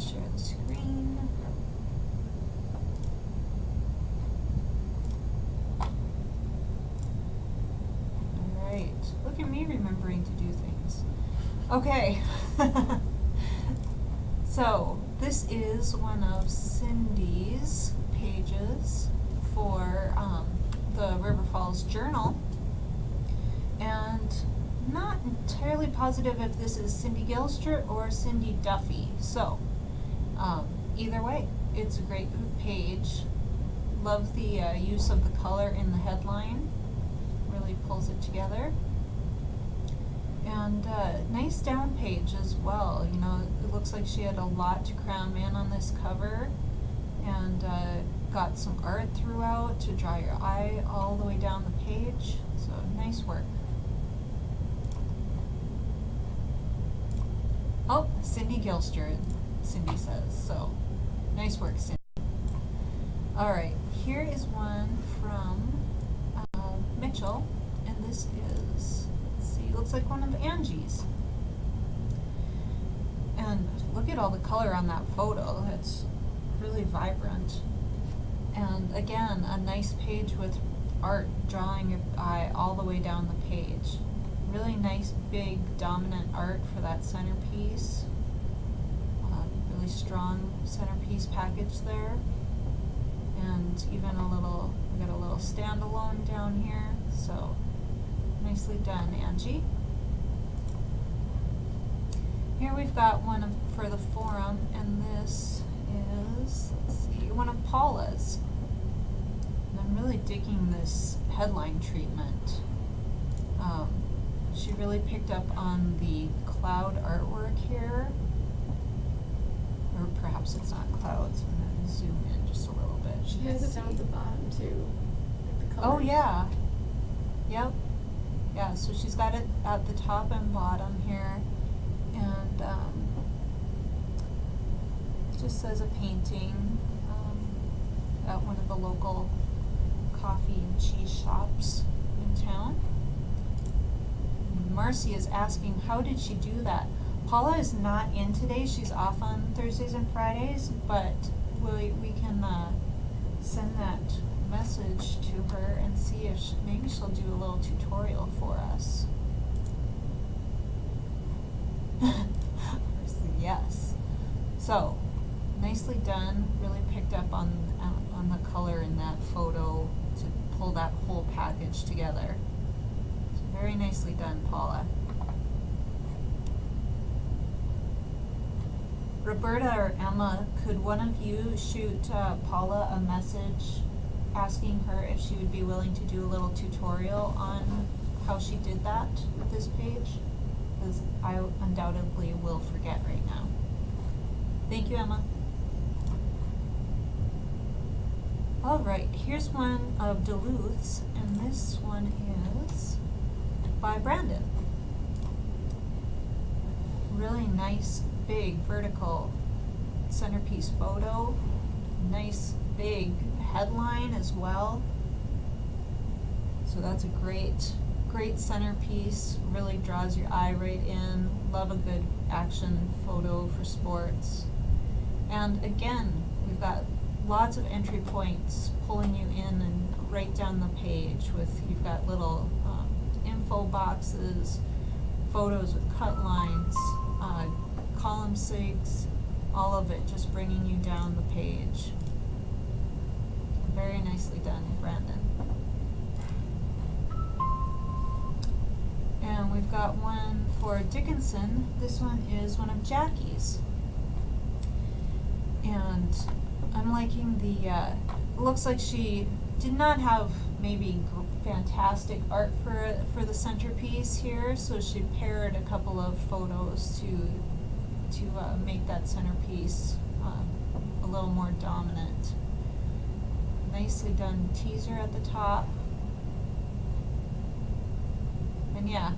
share the screen. Alright, look at me remembering to do things. Okay. So, this is one of Cindy's pages for the River Falls Journal. And not entirely positive if this is Cindy Gilster or Cindy Duffy. So, either way, it's a great page. Love the use of the color in the headline. Really pulls it together. And nice down page as well. You know, it looks like she had a lot to cram in on this cover, and got some art throughout to draw your eye all the way down the page. So nice work. Oh, Cindy Gilster, Cindy says. So nice work, Cindy. All right, here is one from Mitchell, and this is, let's see, looks like one of Angie's. And look at all the color on that photo. It's really vibrant. And again, a nice page with art drawing your eye all the way down the page. Really nice, big, dominant art for that centerpiece. Really strong centerpiece package there. And even a little, we got a little standalone down here. So nicely done, Angie. Here we've got one for the forum, and this is, let's see, one of Paula's. And I'm really digging this headline treatment. She really picked up on the cloud artwork here. Or perhaps it's not clouds. I'm going to zoom in just a little bit. She has it down at the bottom too, like the colors. Oh yeah. Yep. Yeah, so she's got it at the top and bottom here. And it just says a painting at one of the local coffee and cheese shops in town. Marcy is asking, how did she do that? Paula is not in today. She's off on Thursdays and Fridays, but we can send that message to her and see if maybe she'll do a little tutorial for us. Yes. So, nicely done. Really picked up on the color in that photo to pull that whole package together. So very nicely done, Paula. Roberta or Emma, could one of you shoot Paula a message asking her if she would be willing to do a little tutorial on how she did that with this page? Because I undoubtedly will forget right now. Thank you, Emma. All right, here's one of Duluth's, and this one is by Brandon. Really nice, big, vertical centerpiece photo. Nice, big headline as well. So that's a great centerpiece. Really draws your eye right in. Love a good action photo for sports. And again, we've got lots of entry points pulling you in and right down the page with, you've got little info boxes, photos with cut lines, column 6, all of it just bringing you down the page. Very nicely done, Brandon. And we've got one for Dickinson. This one is one of Jackie's. And I'm liking the, it looks like she did not have maybe fantastic art for the centerpiece here, so she paired a couple of photos to make that centerpiece a little more dominant. Nicely done teaser at the top. And yeah,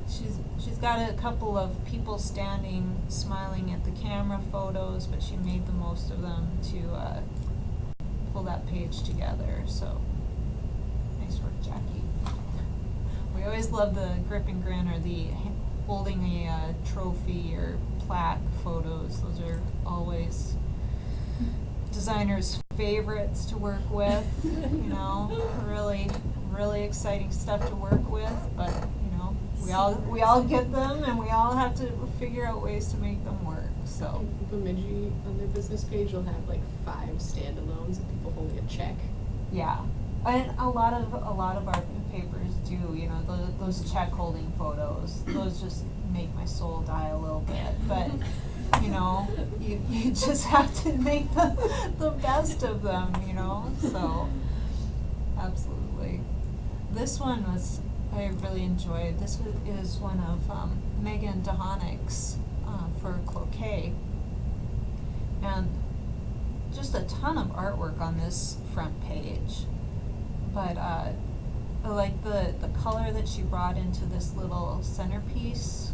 she's got a couple of people standing, smiling at the camera photos, but she made the most of them to pull that page together. So nice work, Jackie. We always love the grip and grin, or the holding a trophy or plaque photos. Those are always designers' favorites to work with, you know, really, really exciting stuff to work with, but, you know, we all get them and we all have to figure out ways to make them work, so. Bemidji on their business page will have like 5 standalones of people holding a check. Yeah, and a lot of our papers do, you know, those check holding photos, those just make my soul die a little bit, but, you know, you just have to make the best of them, you know, so, absolutely. This one I really enjoyed. This is one of Megan DeHonik's for Cloquet, and just a ton of artwork on this front page, but I like the color that she brought into this little centerpiece,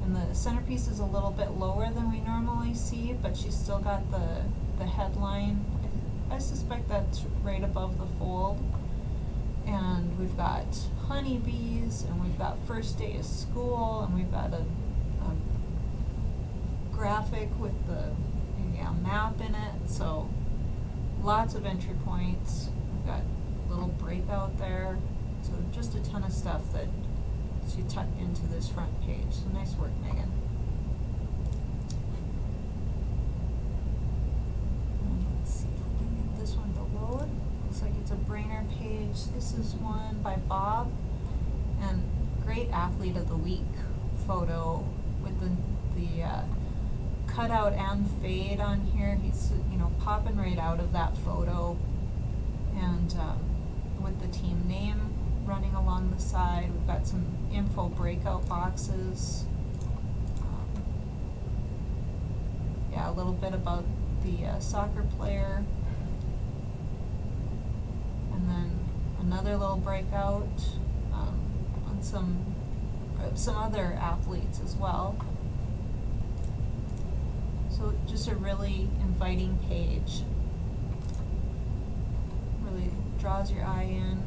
and the centerpiece is a little bit lower than we normally see, but she's still got the headline. I suspect that's right above the fold, and we've got honeybees, and we've got first day of school, and we've got a graphic with the map in it, so lots of entry points. We've got a little breakout there, so just a ton of stuff that she tucked into this front page. So nice work, Megan. And let's see if we can get this one to load. Looks like it's a Brainer page. This is one by Bob, and great athlete of the week photo with the cutout and fade on here. He's, you know, popping right out of that photo, and with the team name running along the side. We've got some info breakout boxes. Yeah, a little bit about the soccer player, and then another little breakout on some other athletes as well. So just a really inviting page. Really draws your eye in.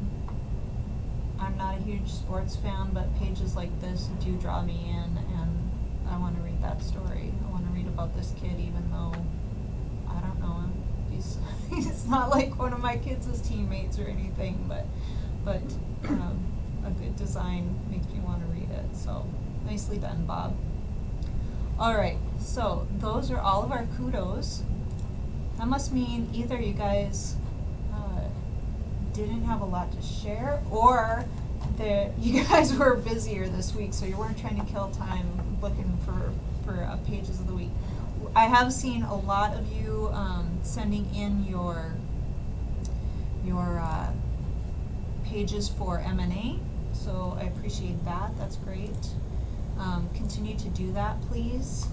I'm not a huge sports fan, but pages like this do draw me in, and I want to read that story. I want to read about this kid, even though I don't know him. He's not like one of my kids' teammates or anything, but a good design makes me want to read it. So nicely done, Bob. All right, so those are all of our kudos. That must mean either you guys didn't have a lot to share, or you guys were busier this week, so you weren't trying to kill time looking for pages of the week. I have seen a lot of you sending in your pages for M&A, so I appreciate that. That's great. Continue to do that, please.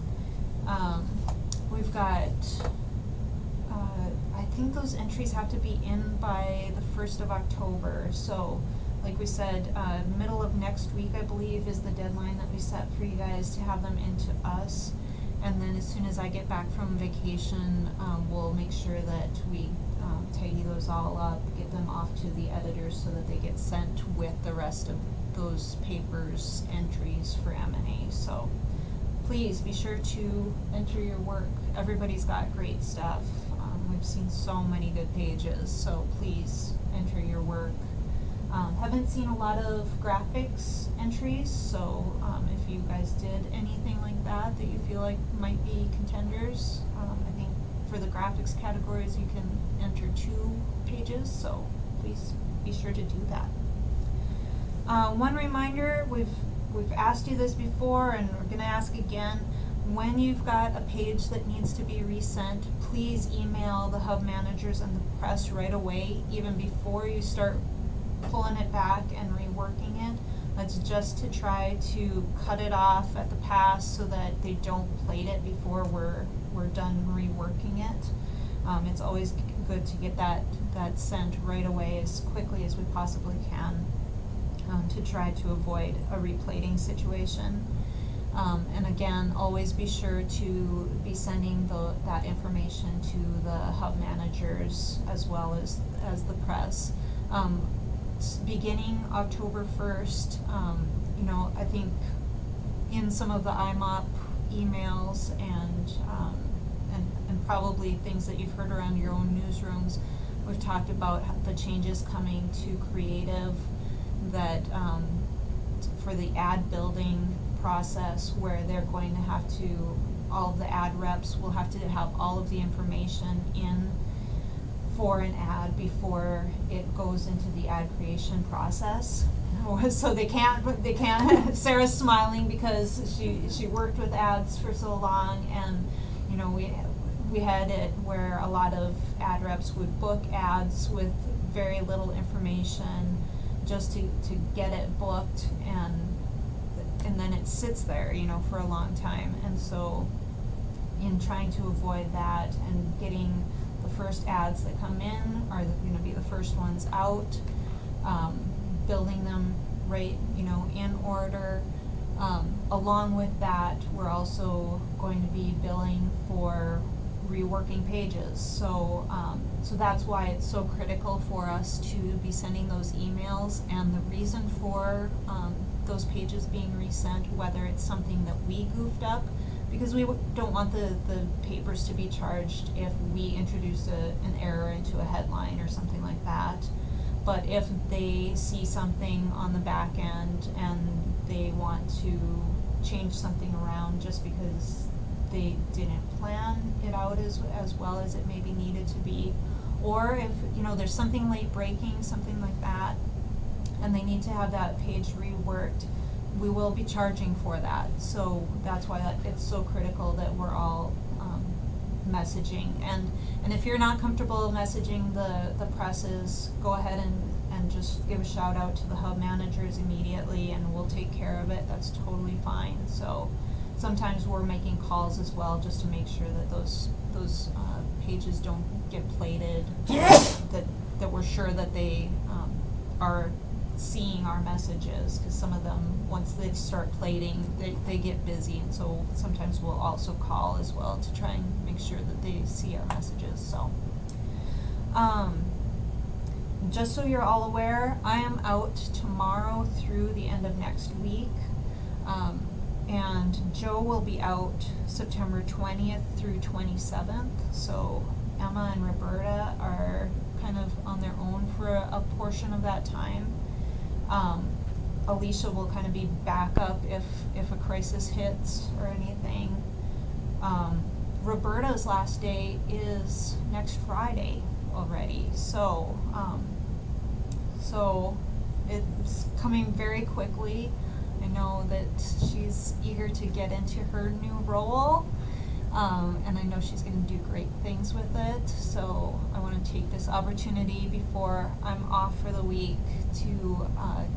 We've got, I think those entries have to be in by the 1st of October. So, like we said, middle of next week, I believe, is the deadline that we set for you guys to have them into us. And then as soon as I get back from vacation, we'll make sure that we tidy those all up, get them off to the editors so that they get sent with the rest of those papers entries for M&A. So please be sure to enter your work. Everybody's got great stuff. We've seen so many good pages, so please enter your work. Haven't seen a lot of graphics entries, so if you guys did anything like that you feel like might be contenders, I think for the graphics categories you can enter 2 pages, so please be sure to do that. One reminder, we've asked you this before and we're going to ask again. When you've got a page that needs to be resent, please email the hub managers and the press right away, even before you start pulling it back and reworking it. That's just to try to cut it off at the pass so that they don't plate it before we're done reworking it. It's always good to get that sent right away as quickly as we possibly can, to try to avoid a replating situation. And again, always be sure to be sending that information to the hub managers as well as the press. Beginning October 1st, I think in some of the IMOP emails and probably things that you've heard around your own newsrooms. We've talked about the changes coming to creative, that for the ad building process, where they're going to have to, all of the ad reps will have to have all of the information in for an ad before it goes into the ad creation process. So they can't, Sarah's smiling because she worked with ads for so long, and, you know, we had it where a lot of ad reps would book ads with very little information just to get it booked, and then it sits there, you know, for a long time. And so in trying to avoid that and getting the first ads that come in are going to be the first ones out, building them right, you know, in order. Along with that, we're also going to be billing for reworking pages. So that's why it's so critical for us to be sending those emails, and the reason for those pages being resent, whether it's something that we goofed up, because we don't want the papers to be charged if we introduce an error into a headline or something like that. But if they see something on the back end and they want to change something around just because they didn't plan it out as well as it maybe needed to be, or if, you know, there's something late breaking, something like that, and they need to have that page reworked, we will be charging for that. So that's why it's so critical that we're all messaging. And if you're not comfortable messaging the presses, go ahead and just give a shout out to the hub managers immediately, and we'll take care of it. That's totally fine. So sometimes we're making calls as well just to make sure that those pages don't get plated, that we're sure that they are seeing our messages, because some of them, once they start plating, they get busy, and so sometimes we'll also call as well to try and make sure that they see our messages. So just so you're all aware, I am out tomorrow through the end of next week, and Joe will be out September 20th through 27th, so Emma and Roberta are kind of on their own for a portion of that time. Alicia will kind of be backup if a crisis hits or anything. Roberta's last day is next Friday already, so it's coming very quickly. I know that she's eager to get into her new role, and I know she's going to do great things with it. So I want to take this opportunity before I'm off for the week to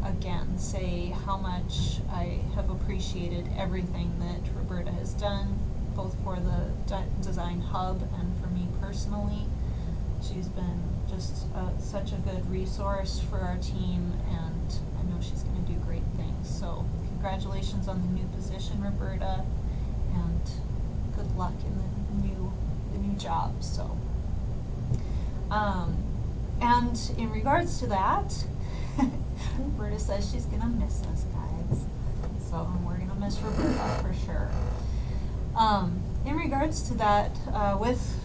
again say how much I have appreciated everything that Roberta has done, both for the Design Hub and for me personally. She's been just such a good resource for our team, and I know she's going to do great things. So congratulations on the new position, Roberta, and good luck in the new job. So, and in regards to that, Roberta says she's gonna miss us, guys. So we're gonna miss Roberta for sure. In regards to that, with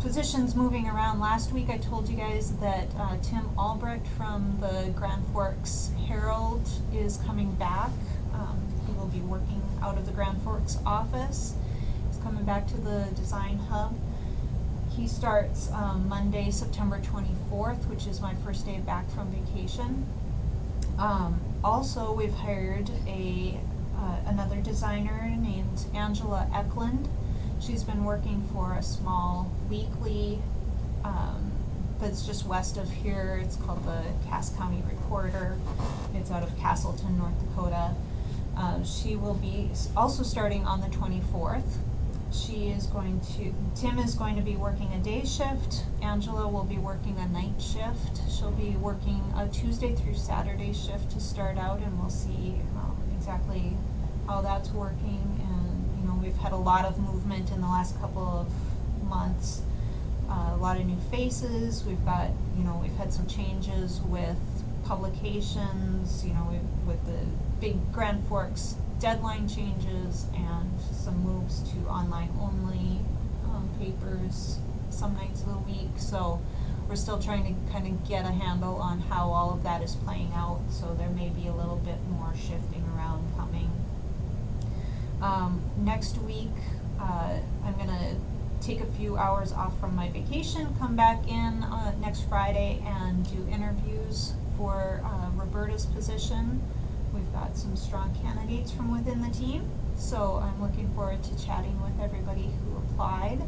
positions moving around, last week I told you guys that Tim Albrecht from the Grand Forks Herald is coming back. He will be working out of the Grand Forks office. He's coming back to the Design Hub. He starts Monday, September 24th, which is my first day back from vacation. Also, we've hired another designer named Angela Eklund. She's been working for a small weekly that's just west of here. It's called the Cass County Recorder. It's out of Castleton, North Dakota. She will be also starting on the 24th. Tim is going to be working a day shift. Angela will be working a night shift. She'll be working a Tuesday through Saturday shift to start out, and we'll see exactly how that's working. And, you know, we've had a lot of movement in the last couple of months. A lot of new faces. We've had some changes with publications, with the big Grand Forks deadline changes and some moves to online only paper hours some nights of the week, so we're still trying to kind of get a handle on how all of that is playing out, so there may be a little bit more shifting around coming. Next week, I'm gonna take a few hours off from my vacation, come back in next Friday and do interviews for Roberta's position. We've got some strong candidates from within the team, so I'm looking forward to chatting with everybody who applied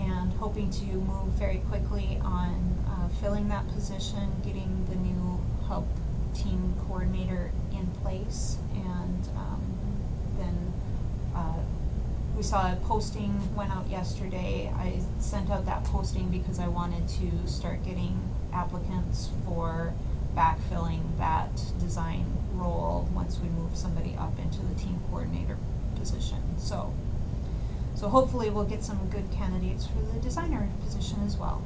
and hoping to move very quickly on filling that position, getting the new hub team coordinator in place, and then we saw a posting went out yesterday. I sent out that posting because I wanted to start getting applicants for backfilling that design role once we move somebody up into the team coordinator position. So hopefully we'll get some good candidates for the designer position as well.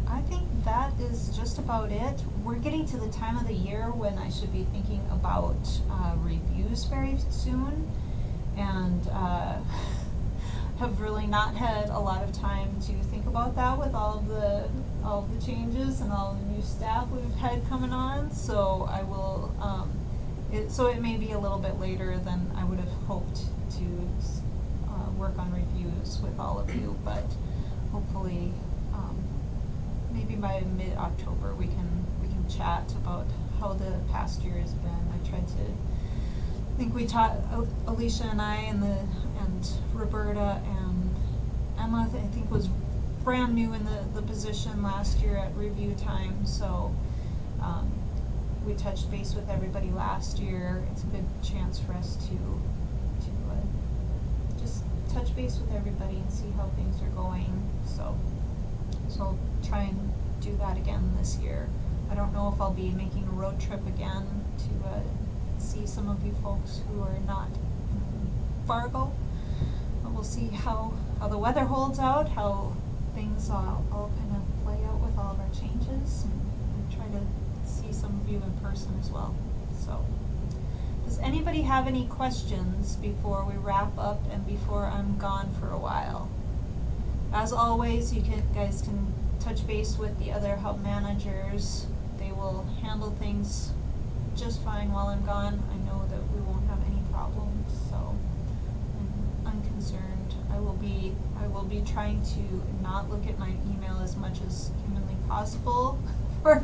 I think that is just about it. We're getting to the time of the year when I should be thinking about reviews very soon, and have really not had a lot of time to think about that with all of the changes and all the new staff we've had coming on. So I will. So it may be a little bit later than I would have hoped to work on reviews with all of you, but hopefully maybe by mid-October we can chat about how the past year has been. I think we taught Alicia and I and Roberta and Emma, I think, was brand new in the position last year at review time, so we touched base with everybody last year. It's a good chance for us to just touch base with everybody and see how things are going. So I'll try and do that again this year. I don't know if I'll be making a road trip again to see some of you folks who are not in Fargo. But we'll see how the weather holds out, how things all kind of play out with all of our changes, and try to see some of you in person as well. So, does anybody have any questions before we wrap up and before I'm gone for a while? As always, guys can touch base with the other hub managers. They will handle things just fine while I'm gone. I know that we won't have any problems, so I'm unconcerned. I will be trying to not look at my email as much as humanly possible for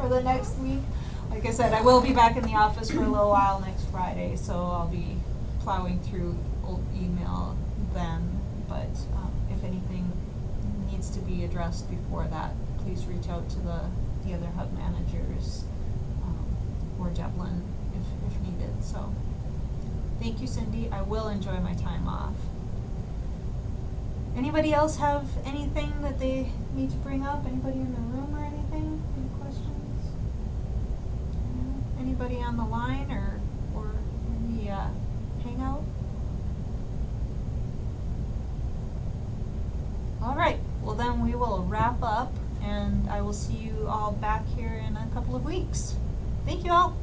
the next week. Like I said, I will be back in the office for a little while next Friday, so I'll be plowing through old email then. But if anything needs to be addressed before that, please reach out to the other hub managers or Devlin if needed. So thank you, Cindy. I will enjoy my time off. Anybody else have anything that they need to bring up? Anybody in the room or anything? Any questions? Anybody on the line or in the hangout? All right. Well, then we will wrap up, and I will see you all back here in a couple of weeks. Thank you all.